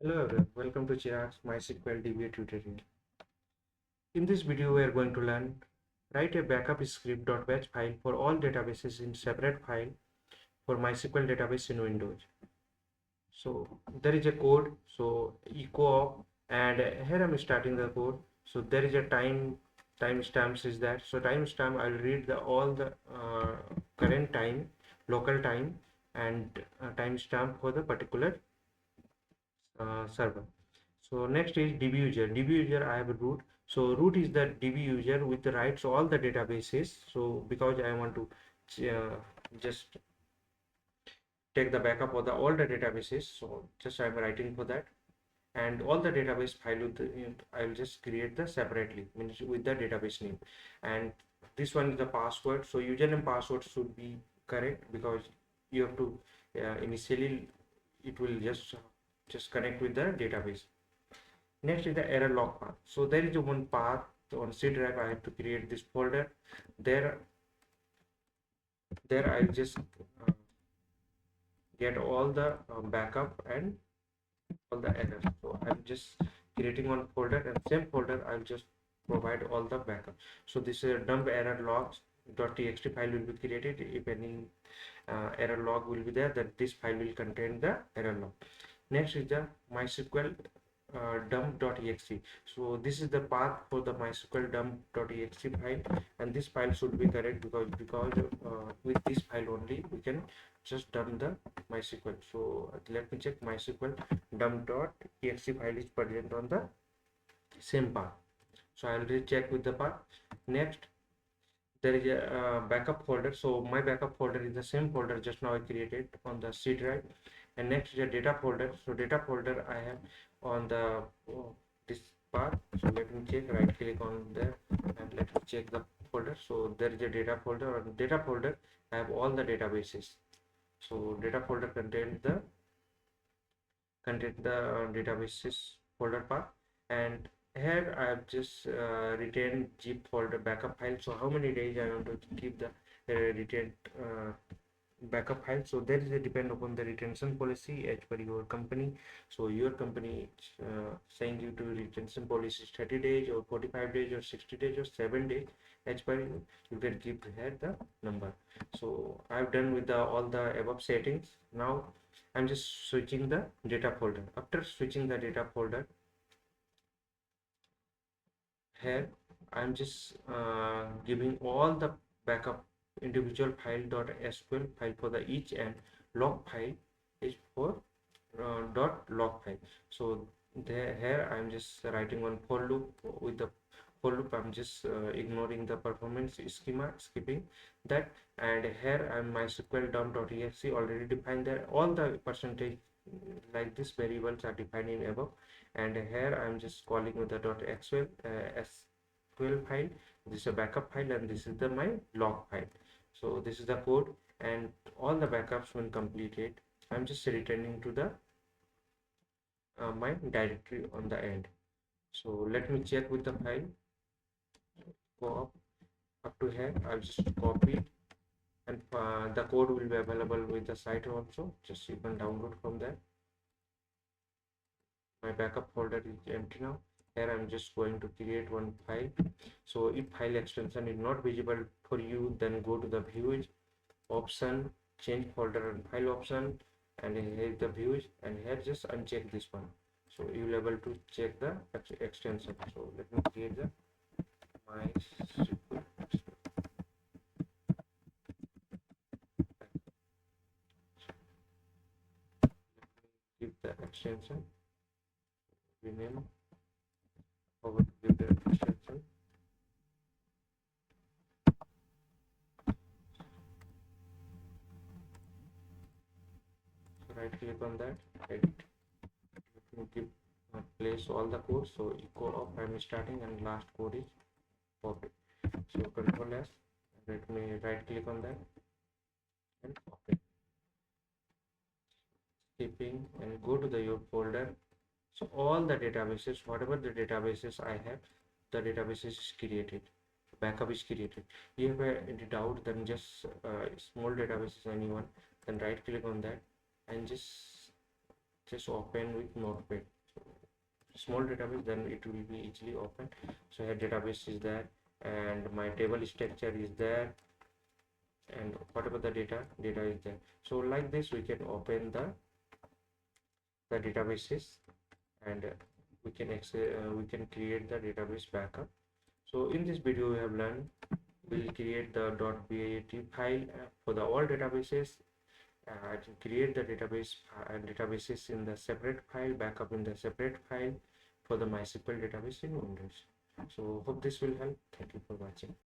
Hello everyone, welcome to Chirag's MySQL DBA tutorial. In this video, we are going to learn write a backup script.batch file for all databases in separate file for MySQL database in Windows. So there is a code, so echo op, and here I'm starting the code. So there is a timestamps is that. So timestamp I'll read all the current time, local time, and timestamp for the particular server. So next is DB user. DB user I have a root. So root is the DB user with the rights all the databases. So because I want to just take the backup of the all the databases, so just I'm writing for that, and all the database file with I'll just create the separately means with the database name, and this one is the password. So username password should be correct because you have to initially it will just connect with the database. Next is the error log path. So there is one path on C drive. I have to create this folder. There, there I'll just get all the backup and all the errors. So I'm just creating one folder, and same folder I'll just provide all the backup. So this dump error logs.txt file will be created. If any error log will be there, that this file will contain the error log. Next is the MySQL dump.exe. So this is the path for the MySQL dump.exe file, and this file should be correct because with this file only we can just dump the MySQL. So let me check. MySQL dump.exe file is present on the same path. So I will check with the path. Next, there is a backup folder. So my backup folder is the same folder just now I created on the C drive. And next is a data folder. So data folder I have on the this path. So let me check, right click on there and let me check the folder. So there is a data folder. On data folder I have all the databases. So data folder contain the databases folder path, and here I have just retained zip folder backup file. So how many days I want to keep the retained backup file. So there is a depend upon the retention policy as per your company. So your company saying you to retention policy is 30 days or 45 days or 60 days or 7 days. As per you can keep here the number. So I've done with all the above settings. Now I'm just switching the data folder. After switching the data folder, here I'm just giving all the backup individual file.sql file for the each, and log file is for .log file. So there here I'm just writing one for loop. With the for loop I'm just ignoring the performance schema, skipping that, and here I'm MySQL dump.exe already defined there. All the percentage like this variables are defined in above, and here I'm just calling with the .xl SQL file. This is a backup file, and this is the my log file. So this is the code, and all the backups when completed I'm just returning to the my directory on the end. So let me check with the file. Go up to here. I'll just copy it, and the code will be available with the site also. Just you can download from there. My backup folder is empty now. Here I'm just going to create one file. So if file extension is not visible for you, then go to the views option, change folder and file option, and here the views, and here just uncheck this one. So you will able to check the extension. So let me create the MySQL. Give the extension, rename over, give the extension. So right click on that, edit. Let me give place all the code. So echo of I'm starting, and last code is copy. So control S, let me right click on that and copy, skipping, and go to the your folder. So all the databases, whatever the databases I have, the databases is created, backup is created. If you have any doubt, then just small databases anyone, then right click on that and just just open with Notepad. So small database, then it will be easily open. So here database is there, and my table structure is there, and whatever the data is there. So like this we can open the databases, and we can create the database backup. So in this video we have learned, we'll create the .bat file for the all databases. I can create the database and databases in the separate file, backup in the separate file for the MySQL database in Windows. So hope this will help. Thank you for watching.